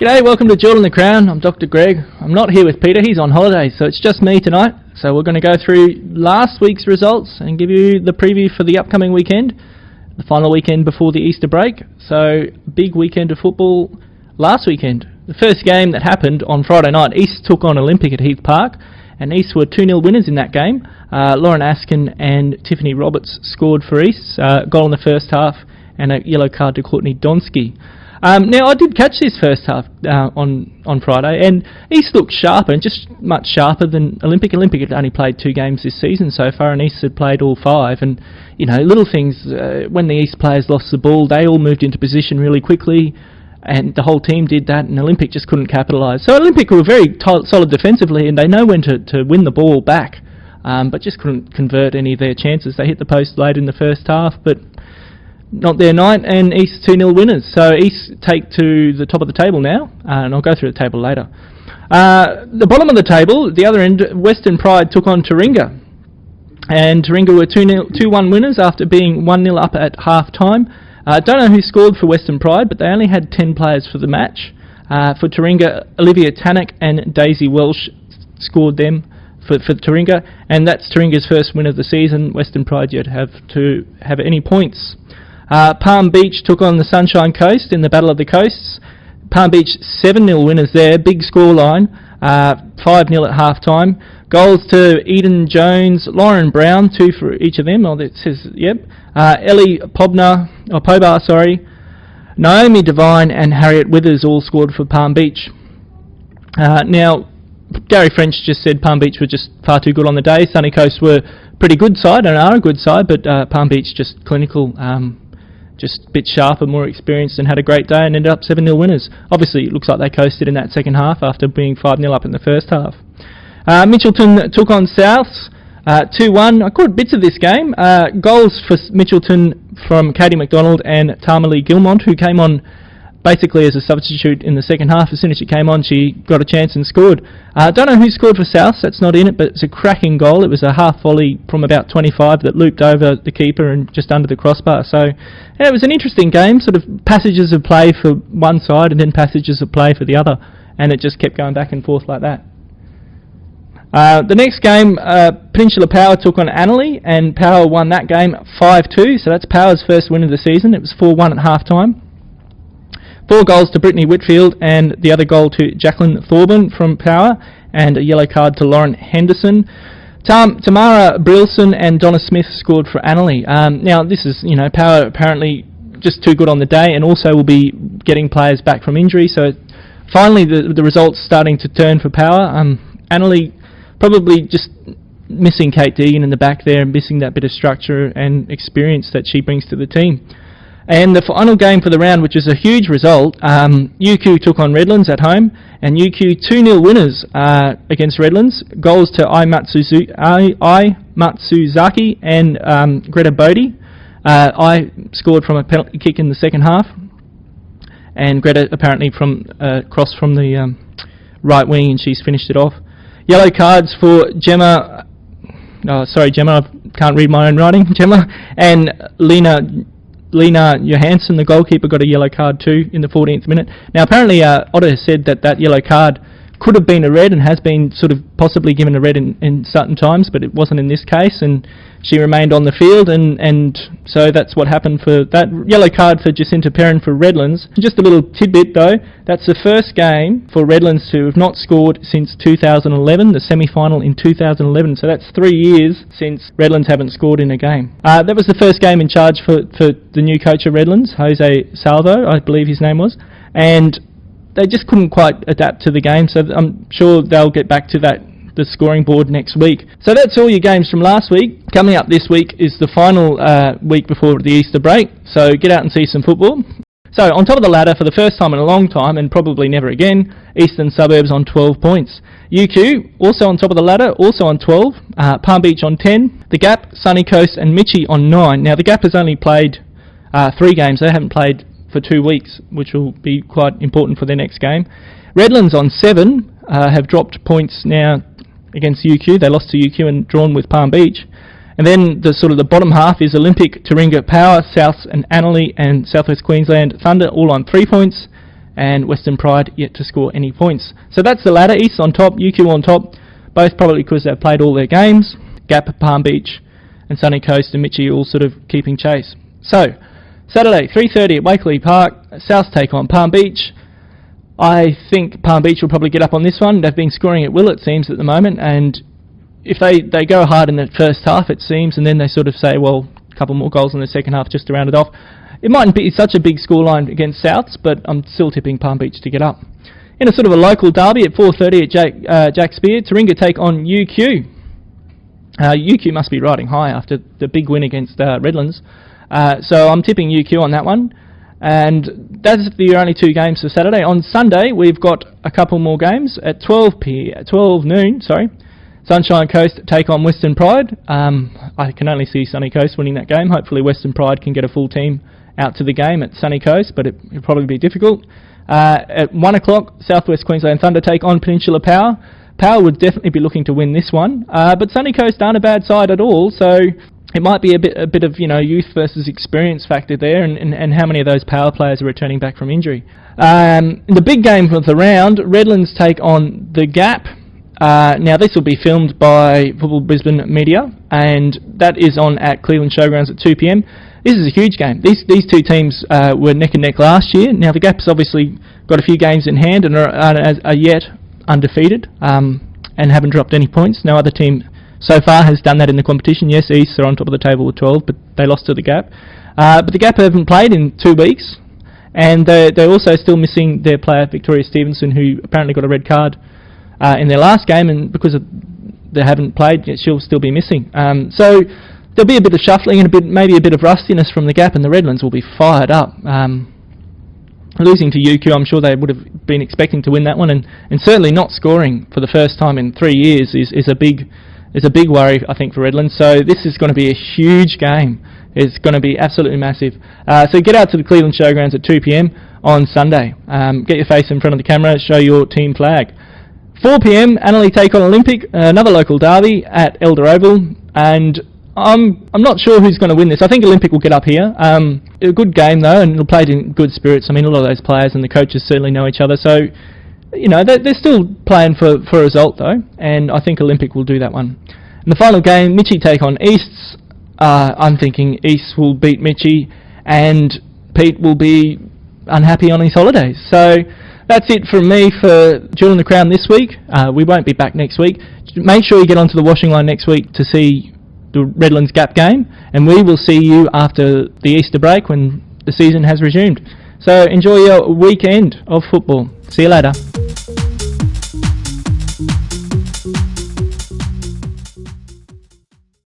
G'day, welcome to Jewel and the Crown. I'm Dr. Greg. I'm not here with Peter, he's on holiday, so it's just me tonight. So we're going to go through last week's results and give you the preview for the upcoming weekend, the final weekend before the Easter break. So, big weekend of football last weekend. The first game that happened on Friday night, East took on Olympic at Heath Park, and East were 2-0 winners in that game. Lauren Askin and Tiffany Roberts scored for East, goal in the first half and a yellow card to Courtney Donsky. Now, I did catch this first half on Friday, and East looked sharper, and just much sharper than Olympic. Olympic had only played 2 games this season so far, and East had played all 5. And, you know, little things, when the East players lost the ball, they all moved into position really quickly, and the whole team did that, and Olympic just couldn't capitalise. So Olympic were very solid defensively, and they know when to win the ball back, but just couldn't convert any of their chances. They hit the post late in the first half, but not their night, and East 2-0 winners. So East take to the top of the table now, and I'll go through the table later. The bottom of the table, the other end, Western Pride took on Taringa, and Taringa were 2-1 winners after being 1-0 up at half-time. Don't know who scored for Western Pride, but they only had 10 players for the match. For Taringa, Olivia Tannock and Daisy Welsh scored them for Taringa, and that's Taringa's first win of the season. Western Pride yet to have any points. Palm Beach took on the Sunshine Coast in the Battle of the Coasts. Palm Beach 7-0 winners there, big scoreline, 5-0 at half-time. Goals to Eden Jones, Lauren Brown, 2 for each of them. Oh, that says, yep. Ellie Pobar, Naomi Devine and Harriet Withers all scored for Palm Beach. Now, Gary French just said Palm Beach were just far too good on the day. Sunny Coast were pretty good side and are a good side, but Palm Beach just clinical, just a bit sharper, more experienced, and had a great day and ended up 7-0 winners. Obviously, it looks like they coasted in that second half after being 5-0 up in the first half. Mitchelton took on Souths, 2-1. I caught bits of this game. Goals for Mitchelton from Katie McDonald and Tamali Gilmont, who came on basically as a substitute in the second half. As soon as she came on, she got a chance and scored. Don't know who scored for South, that's not in it, but it's a cracking goal. It was a half volley from about 25 that looped over the keeper and just under the crossbar. So yeah, it was an interesting game, sort of passages of play for one side and then passages of play for the other, and it just kept going back and forth like that. The next game, Peninsula Power took on Annerley, and Power won that game 5-2, so that's Power's first win of the season. It was 4-1 at half-time. 4 goals to Brittany Whitfield and the other goal to Jacqueline Thorburn from Power, and a yellow card to Lauren Henderson. Tamara Brilson and Donna Smith scored for Annerley. Now this is, you know, Power apparently just too good on the day, and also will be getting players back from injury, so finally the results starting to turn for Power. Annerley probably just missing Kate Deegan in the back there and missing that bit of structure and experience that she brings to the team. And the final game for the round, which is a huge result, UQ took on Redlands at home, and UQ 2-0 winners against Redlands. Goals to Ai Matsuzaki and Greta Bodie. I scored from a penalty kick in the second half, and Greta apparently from cross from the right wing, and she's finished it off. Yellow cards for Gemma, I can't read my own writing, Gemma, and Lena Johansson, the goalkeeper, got a yellow card too in the 14th minute. Now apparently Otter has said that yellow card could have been a red and has been sort of possibly given a red in certain times, but it wasn't in this case, and she remained on the field, and so that's what happened for that yellow card for Jacinta Perrin for Redlands. Just a little tidbit though, that's the first game for Redlands to have not scored since 2011, the semi-final in 2011, so that's 3 years since Redlands haven't scored in a game. That was the first game in charge for the new coach of Redlands, Jose Salvo, I believe his name was, and they just couldn't quite adapt to the game, so I'm sure they'll get back to the scoring board next week. So that's all your games from last week. Coming up this week is the final week before the Easter break, so get out and see some football. So on top of the ladder for the first time in a long time, and probably never again, Eastern Suburbs on 12 points. UQ also on top of the ladder, also on 12. Palm Beach on 10. The Gap, Sunny Coast and Mitchie on 9. Now the Gap has only played 3 games. They haven't played for 2 weeks, which will be quite important for their next game. Redlands on 7 have dropped points now against UQ. They lost to UQ and drawn with Palm Beach. And then the bottom half is Olympic, Taringa, Power, Souths and Annerley and South West Queensland Thunder all on 3 points. and Western Pride yet to score any points. So that's the ladder. East on top, UQ on top, both probably because they've played all their games. Gap, Palm Beach and Sunny Coast and Mitchie all sort of keeping chase. So, Saturday, 3:30 at Wakeley Park, South take on Palm Beach. I think Palm Beach will probably get up on this one. They've been scoring at will, it seems, at the moment, and if they go hard in the first half, it seems, and then they sort of say, well, a couple more goals in the second half just to round it off. It mightn't be such a big scoreline against Souths, but I'm still tipping Palm Beach to get up. In a sort of a local derby at 4:30 at Jack Spear, Taringa take on UQ. UQ must be riding high after the big win against Redlands. So I'm tipping UQ on that one. And that's the only two games for Saturday. On Sunday, we've got a couple more games at 12 noon. Sunshine Coast take on Western Pride. I can only see Sunny Coast winning that game. Hopefully Western Pride can get a full team out to the game at Sunny Coast, but it'll probably be difficult. At 1 o'clock, South West Queensland Thunder take on Peninsula Power. Power would definitely be looking to win this one, but Sunny Coast aren't a bad side at all, so it might be a bit of youth versus experience factor there, and how many of those Power players are returning back from injury. The big game of the round, Redlands take on the Gap. Now this will be filmed by Football Brisbane Media, and that is on at Cleveland Showgrounds at 2 p.m. This is a huge game. These two teams were neck and neck last year. Now the Gap's obviously got a few games in hand and are yet undefeated and haven't dropped any points. No other team so far has done that in the competition. Yes, East are on top of the table with 12, but they lost to the Gap. But the Gap haven't played in 2 weeks, and they're also still missing their player Victoria Stevenson, who apparently got a red card in their last game, and because they haven't played, she'll still be missing. So there'll be a bit of shuffling and maybe a bit of rustiness from the Gap, and the Redlands will be fired up. Losing to UQ, I'm sure they would have been expecting to win that one, and certainly not scoring for the first time in 3 years is a big worry, I think, for Redlands. So this is going to be a huge game. It's going to be absolutely massive. So get out to the Cleveland Showgrounds at 2 p.m. on Sunday. Get your face in front of the camera, show your team flag. 4 p.m, Annerley take on Olympic, another local derby at Elder Oval, and I'm not sure who's going to win this. I think Olympic will get up here. A good game though, and it'll play in good spirits. I mean, a lot of those players and the coaches certainly know each other, so they're still playing for a result though, and I think Olympic will do that one. In the final game, Mitchie take on Easts. I'm thinking East will beat Mitchie, and Pete will be unhappy on his holidays. So that's it from me for Jewel in the Crown this week. We won't be back next week. Make sure you get onto the washing line next week to see the Redlands Gap game, and we will see you after the Easter break when the season has resumed. So enjoy your weekend of football. See you later.